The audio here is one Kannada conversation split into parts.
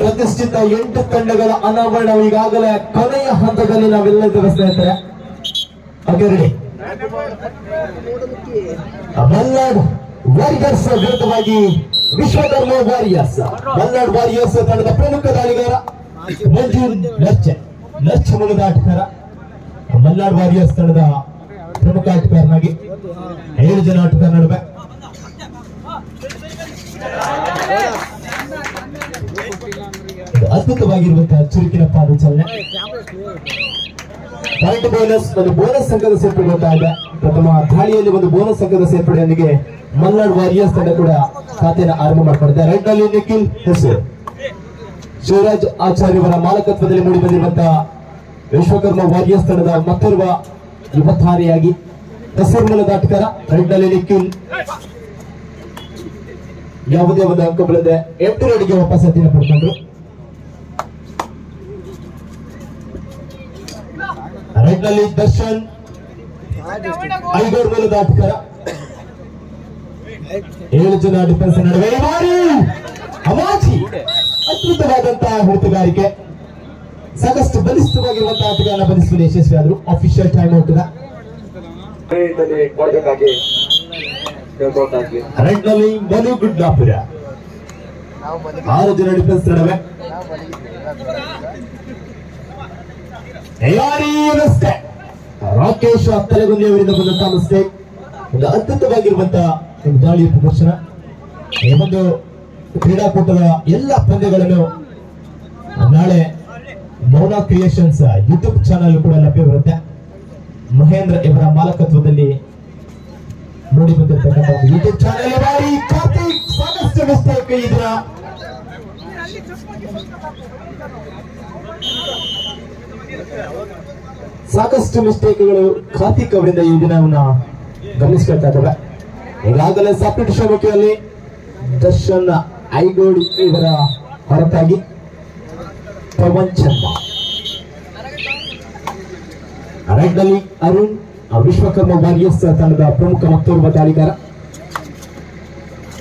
ಪ್ರತಿಷ್ಠಿತ 8 ತಂಡಗಳ ಅನಾವರಣ ಈಗಾಗಲೇ ಕೊನೆಯ ಹಂತದಲ್ಲಿ ನಾವೆಲ್ಲ ವ್ಯವಸ್ಥೆ ಇರ್ತಾರೆ. Okay ready. ಮಲ್ನಾಡ್ ವಾರಿಯರ್ಸ್ ವಿರುದ್ಧವಾಗಿ ವಿಶ್ವಕರ್ಮ ವಾರಿಯರ್ಸ್. ಮಲ್ನಾಡ್ ವಾರಿಯರ್ಸ್ ತಂಡದ ಪ್ರಮುಖ ದಾಳಿಗಾರ ಮಂಜು ನರ್ಚ್ ಮೂಲದ ಆಟಗಾರ. ಮಲ್ನಾಡ್ ವಾರಿಯರ್ಸ್ ತಂಡದ ಪ್ರಮುಖ ಆಟಗಾರನಾಗಿ 7 ಜನ ಆಟಗಾರ ನಡುವೆ ಅದ್ಭುತವಾಗಿರುವಂತಹ ಚುರುಕಿನ ಪಾದಚಾಲನೆ. ಪಾಯಿಂಟ್ ಬೋನಸ್ ಒಂದು ಬೋನಸ್ ಅಂಕದ ಸೇರ್ಪಡೆ ಗೊತ್ತಾಗಿದೆ. ಪ್ರಥಮ ದಾಳಿಯಲ್ಲಿ ಒಂದು ಬೋನಸ್ ಅಂಕದ ಸೇರ್ಪಡೆಯೊಂದಿಗೆ ಮಲ್ನಾಡ್ ವಾರಿಯರ್ಸ್ ತಂಡ ಕೂಡ ಖಾತೆಯನ್ನು ಆರಂಭ ಮಾಡಿಕೊಂಡಿದೆ. ರೈಟ್ ನಲ್ಲಿ ನಿಖಿಲ್ ಹೆಸರು ಶಿವರಾಜ್ ಆಚಾರ್ಯವರ ಮಾಲಕತ್ವದಲ್ಲಿ ಮೂಡಿ ಬಂದಿರುವಂತಹ ವಿಶ್ವಕರ್ಮ ವಾರಿಯರ್ಸ್ ತಂಡದ ಮತ್ತೋರ್ವ ಯುವತಾರೆಯಾಗಿ ಹೆಸರು ಮೂಲದ ಆಟಗಾರ. ರೈಟ್ ನಲ್ಲಿ ನಿಖಿಲ್ ಯಾವುದೇ ಒಂದು ಅಂಕ ಬೀಳದೆ ಎಂಟು ರನ್ಗೆ ವಾಪಸ್ ಹತ್ತಿರ ಪಡ್ಕೊಂಡ್ರು. ರೈಟ್ ನಲ್ಲಿ ದರ್ಶನ್ ಐಗೋಡ್ ಮೂಲದ ಆಟಗಾರ. 7 ಜನ ಡಿಫೆನ್ಸ್ ನಡುವೆ ಅಮಾಜಿ ಅದ್ಭುತವಾದಂತಹ ಹೊಡೆತಗಾರಿಕೆ. ಸಾಕಷ್ಟು ಬಲಿಷ್ಠವಾಗಿರುವಂತಹ ಆಟಗಾರನ ಬಂಧಿಸುವಲ್ಲಿ ಯಶಸ್ವಿಯಾದರು. Official time out. ರೈಟ್ ನಲ್ಲಿ ಮನು ಗುಡ್ಲಾಪುರ 6 ಜನ ಡಿಫೆನ್ಸ್ ನಡುವೆ ರಾಕೇಶ್ ತಲೆಗುಂದಿಯವರಿಂದ ಬಂದಂತಹ ಮಿಸ್ಟೇಕ್. ಒಂದು ಅದ್ಭುತವಾಗಿರುವಂತಹ ಒಂದು ದಾಳಿಯ ಪ್ರದರ್ಶನ. ಈ ಒಂದು ಕ್ರೀಡಾಕೂಟದ ಎಲ್ಲ ಪಂದ್ಯಗಳನ್ನು ನಾಳೆ ಮೌನ ಕ್ರಿಯೇಷನ್ಸ್ ಯೂಟ್ಯೂಬ್ ಚಾನಲ್ ಕೂಡ ಲಭ್ಯವಿರುತ್ತೆ. ಮಹೇಂದ್ರ ಇವರ ಮಾಲಕತ್ವದಲ್ಲಿ ನೋಡಿ ಬಂದಿರತಕ್ಕಂಥ ಯೂಟ್ಯೂಬ್ ಚಾನಲ್. ಬಾರಿ ಕಾರ್ತಿಕ್ ಸಾಕಷ್ಟು ಮಿಸ್ಟೇಕ್ ಈ ದಿನ. ಸಾಕಷ್ಟು ಮಿಸ್ಟೇಕ್ಗಳು ಕಾರ್ತಿಕ್ ಅವರಿಂದ ಈ ದಿನವನ್ನ ಗಮನಿಸ್ಕೊಳ್ತಾ ಇದ್ದಾವೆ. ಈಗಾಗಲೇ ಸಪ್ರೇಟ್ ಶೋಕಿಯಲ್ಲಿ ದರ್ಶನ್ ಐಗೋಡಿ ಇವರ ಹೊರತಾಗಿ ಪವನ್ ಚಂದ್ರ. ರೈಟ್ ನಲ್ಲಿ ಅರುಣ್ ವಿಶ್ವಕರ್ಮ ವಾರಿಯರ್ಸ್ ತಂಡದ ಪ್ರಮುಖ ಮತ್ತೋರ್ವ ದಾಳಿಗಾರ.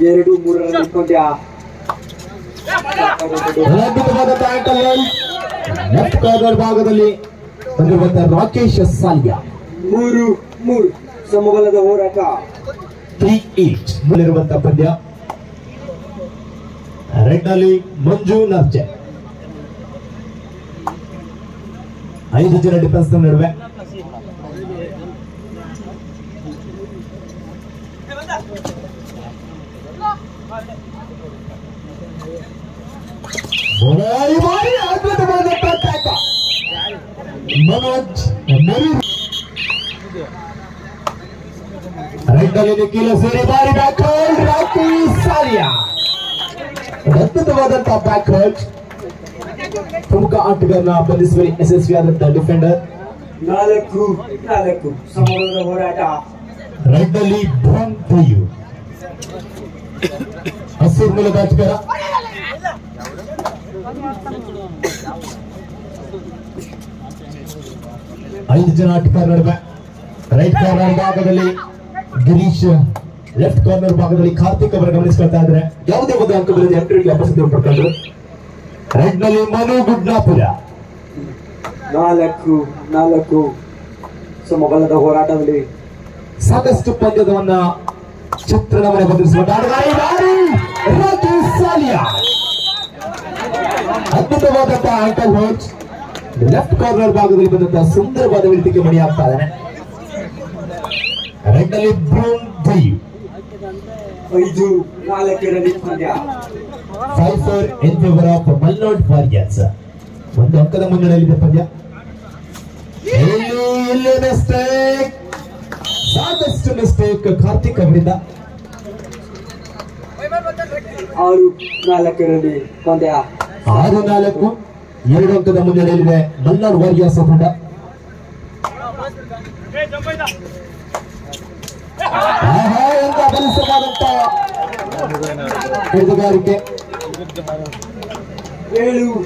2-3 ರನ್ ಪಂದ್ಯ. ಲೆಫ್ಟ್ ಕಾರ್ನರ್ ಭಾಗದಲ್ಲಿ ಬಂದಿರುವಂತಹ ರಾಕೇಶ್ ಸಾಲ್ಯ. 3-3 ಸಮಬಲದ ಹೋರಾಟ. 3-8 ಮುಂದಿರುವಂತಹ ಪಂದ್ಯ. ರೈಟ್ ನಲ್ಲಿ ಮಂಜು ನರ್ಚೆ 5 ಜನ ಡಿಫೆನ್ಸ್ ನಡುವೆ ಮನೋಜ್. ರೈಟ್ ನಲ್ಲಿ ನಿಖಿಲ್ ಸೇರಿ ಬಾರಿ ಬ್ಯಾಕ್ ಹೋಲ್ಡ್ ರಾಕೇಶ್ ಸಾಲಿಯಾ. ಅದ್ಭುತವಾದಂತಹ ಬ್ಯಾಕ್ ಹೋಲ್ಡ್. ಪ್ರಮುಖ ಆಟಗಾರನ ಬಂಧಿಸುವಲ್ಲಿ ಯಶಸ್ವಿಯಾದಂತಹ ಡಿಫೆಂಡರ್. 4-4 ಸಮಬಲದ ಹೋರಾಟ. ರೈಟ್ ನಲ್ಲಿ ಭ್ರಮ್ ಥೆಯು ಹಸಿರು ಮೂಲದ ಆಟಗಾರ. 5 ಜನ ಆಟಗಾರ ನಡುವೆ ರೈಟ್ ಕಾರ್ನರ್ ಭಾಗದಲ್ಲಿ ಗಿರೀಶ್, ಲೆಫ್ಟ್ ಕಾರ್ನರ್ ಭಾಗದಲ್ಲಿ ಕಾರ್ತಿಕ್ ಅವರ ಗಮನಿಸ್ಕೊಳ್ತಾ ಇದ್ರೆ ಯಾವುದೇ ಒಂದು ಅಂಕ ಬರದೆ ಎಂಟ್ರಿಗೆ ವಾಪಸ್ ಪಡ್ಕೊಂಡ್ರು. ರೈಟ್ ನಲ್ಲಿ ಮನು ಗುಡ್ಲಾಪುರ 4-4 ಸಮಬಲದ ಹೋರಾಟದಲ್ಲಿ ಸಾಕಷ್ಟು ಪಂದ್ಯದವನ್ನ ಚಿತ್ರಣವನ್ನು ಬದಲಿಸುವ ಅದ್ಭುತವಾದಂತಹ ಆಂಕಲ್ ಹೋಚ್. ಲೆಫ್ಟ್ ಕಾರ್ನರ್ ಭಾಗದಲ್ಲಿ ಬಂದಂತಹ ಸುಂದರವಾದ ವೇದಿಕೆ ಮಣಿ ಆಗ್ತಾ ಇದ್ದಾನೆ. ರೈಟ್ ನಲ್ಲಿ ಬ್ರೂನ್ ಥೆಯು 5-4 ಪಂದ್ಯ. 5-4 in favour of Malnad warriors. ಒಂದು ಅಂಕದ ಮುನ್ನಡೆಯಲ್ಲಿದೆ ಪಂದ್ಯ. ಇಲ್ಲಿ ಮಿಸ್ಟೇಕ್, ಸಾಕಷ್ಟು ಮಿಸ್ಟೇಕ್ ಕಾರ್ತಿಕ್ ಅವರಿಂದ. 6-4 ಪಂದ್ಯ. 6-4 2 ಅಂಕದ ಮುನ್ನಡೆಯಲ್ಲಿದೆ ಮಲ್ನಾಡ್ ವಾರಿಯರ್ಸ್ ತಂಡ. ಬಲಿಸವಾದಂತಹ ಹಿಡಿದುಗಾರಿಕೆ. 7-4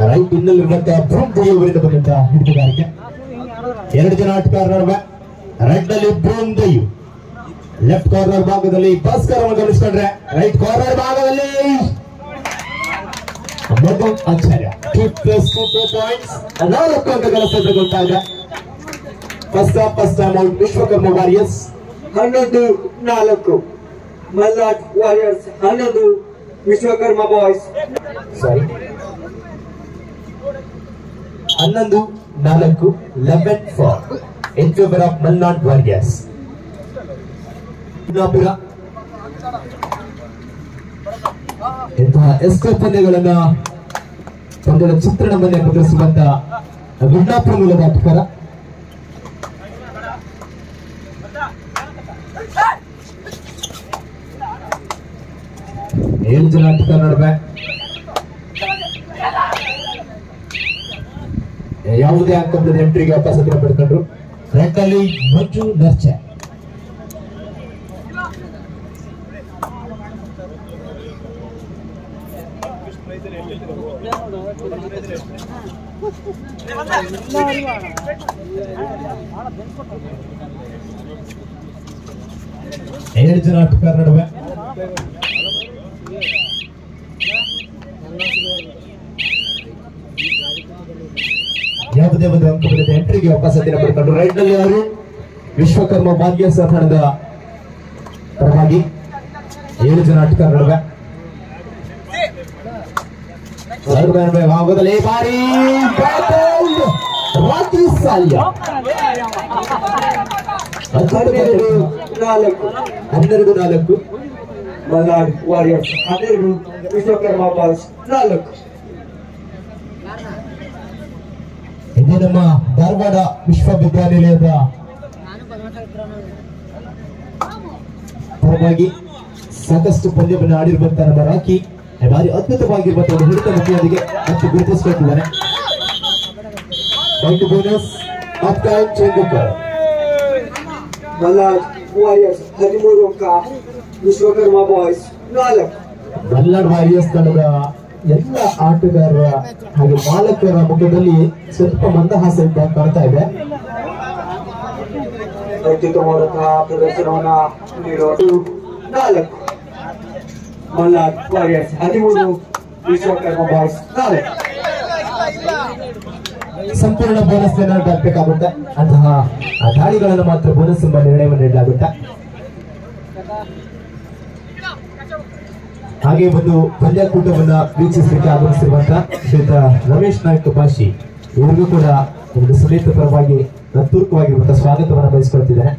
ರೈಟ್ ಇನ್ನಲ್ಲಿರುವಂತಹ ಬ್ರೂನ್ ಥೆಯು ಅವರಿಂದ ಬಂದಂತಹ ಹಿಡಿದುಗಾರಿಕೆ. 2 ಜನ ಆಟಗಾರರ ನಡುವೆ. ರೈಟ್ ನಲ್ಲಿ ಬ್ರೂನ್ ಥೆಯು, ಲೆಫ್ಟ್ ಕಾರ್ನರ್ ಭಾಗದಲ್ಲಿ ಭಾಸ್ಕರ್ ಅನ್ನು ಗಮನಿಸಿಕೊಂಡ್ರೆ ರೈಟ್ ಕಾರ್ನರ್ ಭಾಗದಲ್ಲಿ ಶುಭಂ ಆಚಾರ್ಯ 2+2 ಪಾಯಿಂಟ್ಸ್ 4 ಅಂಕಗಳ ಸೆಳೆದುಕೊಳ್ತಾ ಇದೆ. First time out Vishwakarma warriors 11-4 Malnad warriors 11 Vishwakarma boys 11-4 11-4 in favor of Malnad Warriors. ಇಂತಹ ಎಷ್ಟೋ ಪಂದ್ಯಗಳನ್ನ ಪಂದ್ಯದ ಚಿತ್ರಣವನ್ನೇ ಪ್ರದರ್ಶಿಸುವಂತ ಗುಡ್ಡಾಪುರ ಮೂಲದ ಆಟಗಾರ. ಏಳು ಜನ ಆಟಗಾರ ನಡುವೆ ಯಾವುದೇ ಅಂಕದ ಎಂಟ್ರಿಗೆ ಅವಕಾಶ ಪಡ್ಕೊಂಡ್ರು. ರೆಡ್ ಅಲ್ಲಿ ಮಂಜು ನರ್ಚೆ, ಏಳು ಜನ ಆಟಗಾರ ನಡುವೆ ಯಾವುದೇ ಒಂದು ಅಂಕದ ಎಂಟ್ರಿಗೆ ಅವಕಾಶ ಪಡ್ಕೊಂಡ್ರು. ರೈಟ್ ನಲ್ಲಿ ಅವರು ವಿಶ್ವಕರ್ಮ ವಾರಿಯರ್ಸ್ ತಂಡದ ಪರವಾಗಿ 7 ಜನ ಆಟಗಾರ ನಡುವೆ ಭಾಗದಲ್ಲಿ ಬಾರಿ ರಾಕಿ ಸಾಲ್ಯ 12-4 ಮಲ್ನಾಡ್ ವಾರಿಯರ್ಸ್ 12 ವಿಶ್ವಕರ್ಮ ಬಾಯ್ಸ್ 4. ಇದೇ ನಮ್ಮ ಧಾರವಾಡ ವಿಶ್ವವಿದ್ಯಾನಿಲಯದ ಪರವಾಗಿ ಸಾಕಷ್ಟು ಪಂದ್ಯವನ್ನು ಆಡಿರುವಂತಹ ನಮ್ಮ ರಾಕಿ ಭಾರಿ ಅದ್ಭುತವಾಗಿರುವಂತಹ ಒಂದು ಹಿಡಿತ ಮುಖಿಯೊಂದಿಗೆ ಮತ್ತೆ ಗುರುತಿಸಿಕೊಂಡಿದ್ದಾನೆ. Bonus of time changer. Malnad warriors 13 ಅಂಕ ವಿಶ್ವಕರ್ಮ ಬಾಯ್ಸ್ 4. ಮಲ್ನಾಡ್ ವಾರಿಯರ್ಸ್ ತಂಡದ ಎಲ್ಲ ಆಟಗಾರರ ಹಾಗೆ ಮಾಲಕರ ಮುಖದಲ್ಲಿ ಸ್ವಲ್ಪ ಮಂದಹಾಸ ಇದ್ದ ಕಾಣ್ತಾ ಇದೆ. ಅತ್ಯುತ್ತಮವಾದಂತಹ ಪ್ರದರ್ಶನವನ್ನ ನೀಡುವುದು 4. Malnad warriors 13 Vishwakarma boys 4. ಸಂಪೂರ್ಣ ಬೋನಸ್ ಬೇಕಾಗುತ್ತೆ. ಅಂತಹ ದಾಳಿಗಳನ್ನು ಮಾತ್ರ ಬೋನಸ್ ಎಂಬ ನಿರ್ಣಯವನ್ನು ನೀಡಲಾಗುತ್ತೆ. ಹಾಗೆ ಒಂದು ಪಂದ್ಯಾಕೂಟವನ್ನ ವೀಕ್ಷಿಸಲಿಕ್ಕೆ ಆಗಮಿಸಿರುವಂತಹ ಶ್ರೀಯುತ ರಮೇಶ್ ನಾಯ್ಕ ಬಾಶಿ ಇವರಿಗೂ ಕೂಡ ಒಂದು ಸುನೀತ ಪರವಾಗಿ ಹೃತ್ಪೂರ್ವಕವಾಗಿರುವಂತಹ ಸ್ವಾಗತವನ್ನು ಬಯಸಿಕೊಳ್ತಿದ್ದೇನೆ.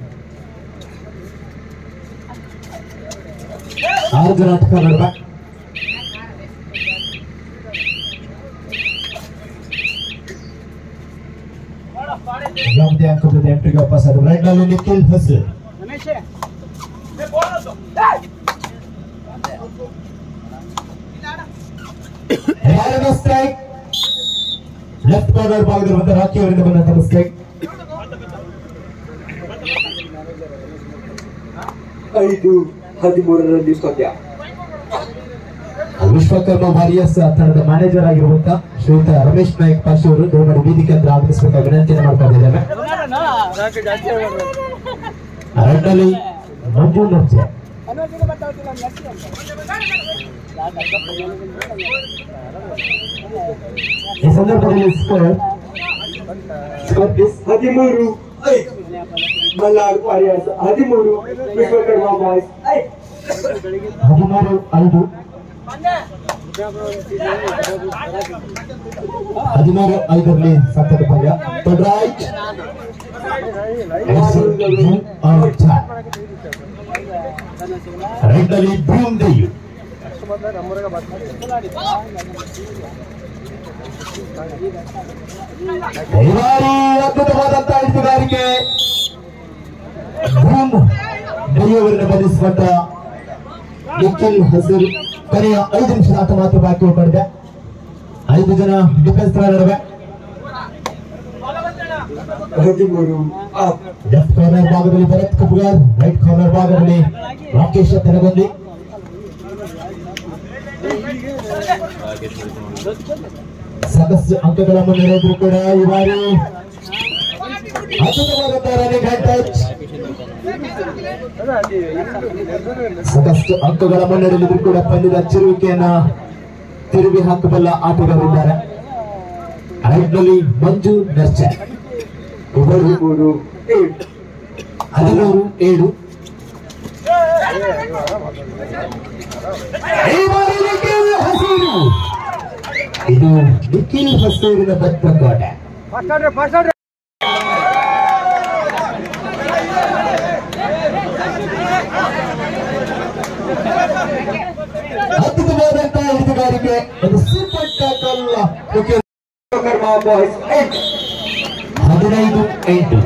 6 ಜನ ಆಟಗಾರ ನಡುವೆ ಯಾವುದೇ ಅಂಕದ ಎಂಟ್ರಿಗೆ ವಾಪಸ್ ಆದ ರೈಟ್ ನಲ್ಲಿ ನಿಖಿಲ್ ಹಸರ್ ಸ್ಟ್ರೈಕ್. ಲೆಫ್ಟ್ ಕಾರ್ನರ್ ಭಾಗದಲ್ಲಿರುವಂತ ರಾಕಿ ಅವರಿಂದ ಬಂದಂತಹ ಸ್ಟ್ರೈಕ್. 5-13 ಪಂದ್ಯ. ವಿಶ್ವಕರ್ಮ ವಾರಿಯರ್ಸ್ ತಂಡದ ಮ್ಯಾನೇಜರ್ ಆಗಿರುವಂತಹ ಶ್ರೀಯುತ ರಮೇಶ್ ನಾಯ್ಕ ಪಾಶಿ ಅವರು ದಯಮಾಡಿ ವೇದಿಕೆ ಹತ್ರ ಆಗಮಿಸಬೇಕಾಗಿ ವಿನಂತಿಯನ್ನು ಮಾಡ್ತಾ ಇದ್ದೇವೆ. ರೈಟ್ ನಲ್ಲಿ ಮಂಜು ನರ್ಚೆ, ಈ ಸಂದರ್ಭದಲ್ಲಿ score 13-5 Malnad warriors 13 Vishwakarma boys 13-5 13-5ರಲ್ಲಿ ಸತತ ಪಂದ್ಯ. ರೈಟ್ ರೈಟ್ ನಲ್ಲಿ ಬ್ರೂಮ್ ದೇಯು, ಅದ್ಭುತವಾದಂತಹ ಹಿಡಿತುಗಾರಿಕೆ ಬ್ರೂಮ್ ದೇಯು ಅವರನ್ನು ಬಂಧಿಸುವಂತ ನಿಖಿಲ್ ಹಸರ್. ಕೊನೆಯ 5 ನಿಮಿಷದ ಆಟ ಮಾತ್ರ ಬಾಕಿ ಉಳ್ಕೊಂಡಿದೆ. 5 ಜನ ಡಿಫೆನ್ಸ್ ನಡುವೆ. 13 ಲೆಫ್ಟ್ ಕಾರ್ನರ್ ಭಾಗದಲ್ಲಿ ಭರತ್ ಕಪುಗಾರ್, ರೈಟ್ ಕಾರ್ನರ್ ಭಾಗದಲ್ಲಿ ರಾಕೇಶ್ ತೆರಗೊಂಡಿ. ಸಾಕಷ್ಟು ಅಂಕಗಳ ಮುನ್ನಡೆಯಿದ್ರು ಕೂಡ ಈ ಬಾರಿ ಅದ್ಭುತವಾದಂತಹ ರನ್ನಿಂಗ್ ಹ್ಯಾಂಡ್ ಟಚ್. ಸಾಕಷ್ಟು ಅಂಕಗಳ ಮುನ್ನಡೆಯಲ್ಲಿದ್ರು ಕೂಡ ಪಂದ್ಯದ ಅಚ್ಚರುವಿಕೆಯನ್ನ ತಿರುಗಿ ಹಾಕಬಲ್ಲ ಆಟಗಾರರಿದ್ದಾರೆ. ರೈಟ್ನಲ್ಲಿ ಮಂಜು ನರ್ಚರ್, ಇವರು 13-7. ಇದು ನಿಖಿಲ್ ಹಸೂರಿನ ಭದ್ರಕೋಟೆ. ಅದ್ಭುತವಾದಂತಹ ಹಿಡಿದುಗಾರಿಕೆ, ಒಂದು ಸೂಪರ್ ಟ್ಯಾಕಲ್. 15-8.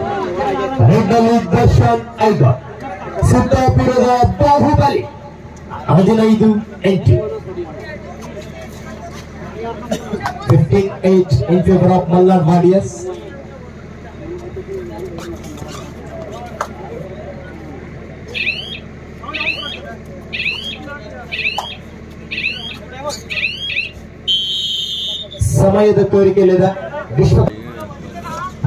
ರೆಡ್ನಲ್ಲಿ ದರ್ಶನ್ ಐಗಾರ್, ಸಿದ್ದಾಪುರದ Baahubali. 15-8. 15-8 in favor of Malnad Warriors. ಸಮಯದ ಕೋರಿಕೆಯಲ್ಲಿದೆ ವಿಶ್ವ.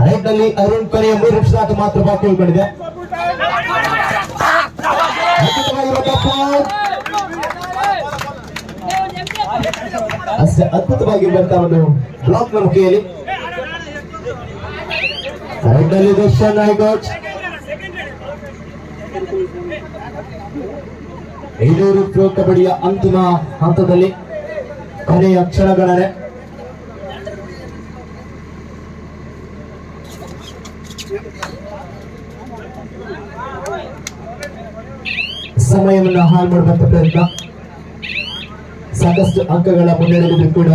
ರೈಟ್ನಲ್ಲಿ ಅರುಣ್ ಕೊನೆಯ 3 ನಿಮಿಷದ ಆಟ ಮಾತ್ರ ಬಾಕಿ ಉಳ್ಕೊಂಡಿದೆ. ಅಷ್ಟೇ ಅದ್ಭುತವಾಗಿರುವಂತಹ ಒಂದು ಬ್ಲಾಕ್ ಮುಖಿಯಲ್ಲಿ. ರೈಟ್ನಲ್ಲಿ ದರ್ಶನ್ ಐಗಾರ್, 500 ಪ್ರೋ ಕಬಡ್ಡಿಯ ಅಂತಿಮ ಹಂತದಲ್ಲಿ ಕೊನೆಯ ಕ್ಷಣಗಳೇ. ಸಮಯವನ್ನು ಹಾಳು ಮಾಡುವಂತ ಪ್ರಯತ್ನ. ಸಾಕಷ್ಟು ಅಂಕಗಳ ಮುನ್ನಡೆಯಲ್ಲಿದ್ದು ಕೂಡ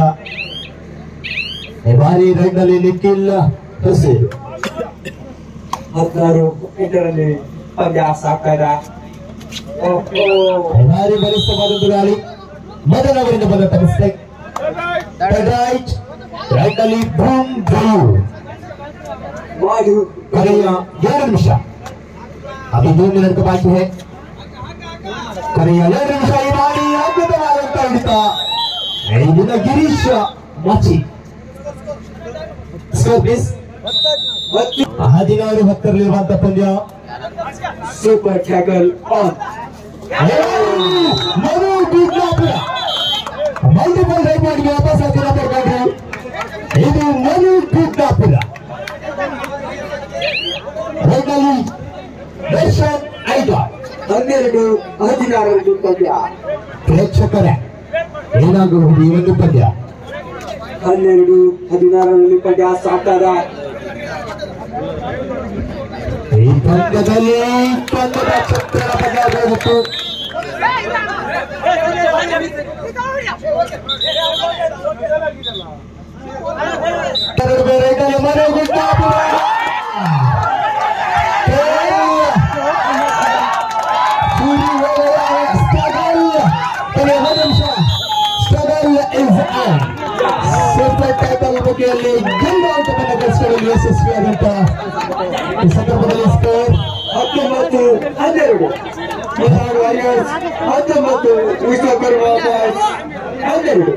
ಬಾರಿ ರೈಡ್ನಲ್ಲಿ ನಿಖಿಲ್ ಹಸೂರು 16-8 ಪಂದ್ಯ ಸಾಕ್ತಾರ. ಭಾರಿ ಬಲಿಷ್ಠವಾದದ್ದು ಗಾಳಿ. ಮೊದಲವರಿಂದ ಬಂದಂತ ಮಿಸ್ಟೇಕ್. ರೈಟ್ನಲ್ಲಿ boom boom. ಕೊನೆಯ 2 ನಿಮಿಷ, ಅभी 2 मिनट ಬಾಕಿ है. ಕೊನೆಯ 2 ನಿಮಿಷ. ಈ ಬಾರಿ ಅದ್ಭುತವಾದಂತ ಹಿಡಿತ. ಇದನ್ನ ಗಿರೀಶ್ ಮಚಿ. Score please. 16-10 ಪಂದ್ಯ. Super tackle on. Manu Gudlapura multiple raid ಮಾಡಿ ವಾಪಸ್ ಹಾಕಿದ ಬರ್ಕೊಂಡ್ರು. ಇದು ಮನು ಗುಡ್ಲಾಪುರ. ರೈಡ್ನಲ್ಲಿ ದರ್ಶನ್ ಐಗಾರ್. 12-16 ಪಂದ್ಯ. ಪ್ರೇಕ್ಷಕರೇ, ಏನಾಗಬಹುದು ಈ ಒಂದು ಪಂದ್ಯ? 12-16 ಪಂದ್ಯ ಸಾಕ್ತಾರ. ಈ ಪಂದ್ಯದಲ್ಲಿ ಪಂದ್ಯದ ಚಿತ್ರಣ ಬದಲಾಗಬಹುದು. ರೈಡ್ನಲ್ಲಿ ಮನು ಗುಡ್ಲಾಪುರ. ಮುಖಿಯಲ್ಲಿ ಗೆಲ್ಲುವ ಅಂಕವನ್ನು ಗಳಿಸಿಕೊಳ್ಳಲು ಯಶಸ್ವಿಯಾದಂತ ಈ ಸಂದರ್ಭದಲ್ಲಿ score 19-12. Malnad warriors 19, Vishwakarma boys 12.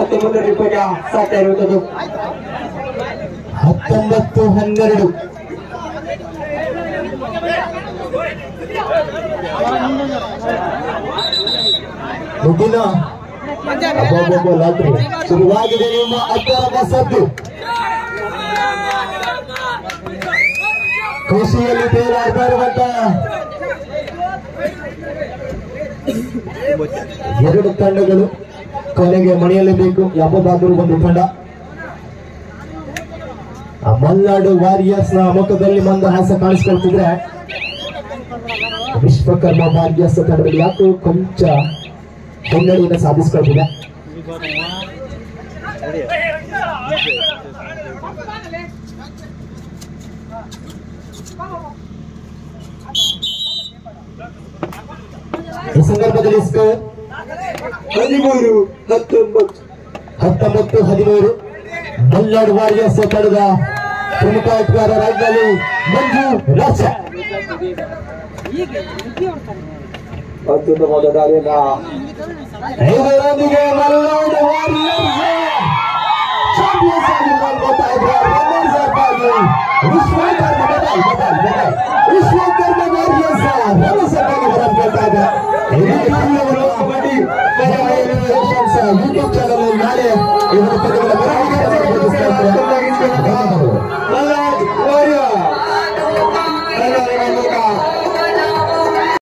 19 ಪಂದ್ಯ ಸಾಕ್ತಾ ಇರುವಂತದ್ದು. 19-12. ಮುಗಿನ ಲಾಟ್ರಿ ಶುರುವಾಗಿದೆ. ನಿಮ್ಮ ಅಬ್ಬರದ ಸದ್ದು ಖುಷಿಯಲ್ಲಿ ತೇಲಾಡ್ತಾ ಇರುವಂತ 2 ತಂಡಗಳು ಕೊನೆಗೆ ಮಣಿಯಲೇಬೇಕು. ಯಾವುದಾದರೂ ಒಂದು ತಂಡ. ಮಲ್ನಾಡು ವಾರಿಯರ್ಸ್ ನ ಮುಖದಲ್ಲಿ ಮಂದಹಾಸ ಕಾಣಿಸ್ಕೊಳ್ತಿದ್ರೆ, ವಿಶ್ವಕರ್ಮ ವಾರಿಯರ್ಸ್ ತಂಡದಲ್ಲಿ ಯಾಕೋ ಕೊಂಚ ಮುನ್ನಡೆಯನ್ನು ಸಾಧಿಸಿಕೊಳ್ತಿದೆ. ಈ ಸಂದರ್ಭದಲ್ಲಿ ಸ್ಕೋರ್ 13-19. ಮಲ್ನಾಡು ವಾರಿಯರ್ಸ್ ತಂಡದ ಪ್ರಮುಖ ಆಟಗಾರ ರಾಜ್ಯದಲ್ಲಿ ಮಂಜು ನರ್ಚರ್. ಅತ್ಯುತ್ತಮವಾದ ದಾಳಿಯನ್ನ ಇದರೊಂದಿಗೆ ಮಲ್ನಾಡು ವಾರಿಯರ್ಸ್ ಚಾಂಪಿಯನ್ಸ್ ಆಗಿ ಮಾಡ್ತಾ ಇದ್ದಾರೆ. ವಿಶ್ವಕರ್ಮ ವಾರಿಯರ್ಸ್ ರನ್ನರ್ಸ್ ಆಗಿ ಹೊರಬಿಡ್ತಾ ಇದ್ದಾರೆ. ಈ ಒಂದು ಪಂದ್ಯವನ್ನು